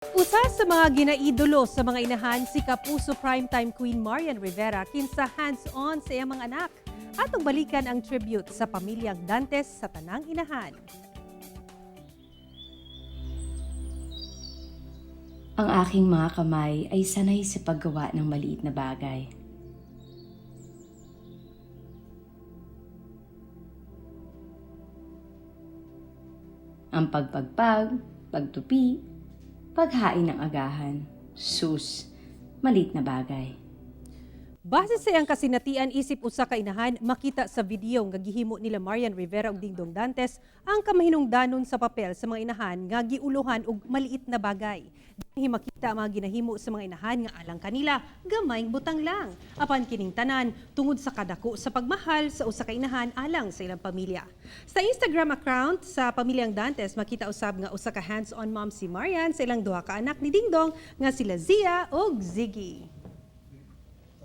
Usa sa mga ginaidolo sa mga inahan si Kapuso Primetime Queen Marian Rivera kinsa hands-on sa iyang mga anak. Atong balikan ang tribute sa pamilyang Dantes sa tanang inahan. Ang aking mga kamay ay sanay sa paggawa ng maliit na bagay. Ang pagpagpag, pagtupi, paghain ng agahan, sus, maliit na bagay. Base sa iyang kasinatian isip usa ka inahan, makita sa video nga gihimo nila Marian Rivera ug Dingdong Dantes ang kamahinungdanon sa papel sa mga inahan nga giuluhan og maliit na bagay. Dinhi makita ang mga ginahimo sa mga inahan nga alang kanila gamayng butang lang. Apan kining tanan tungod sa kadako sa pagmahal sa usa ka inahan alang sa ilang pamilya. Sa Instagram account sa pamilyang Dantes makita usab nga usa ka hands-on mom si Marian sa ilang duha ka anak ni Dingdong nga sila Zia ug Ziggy.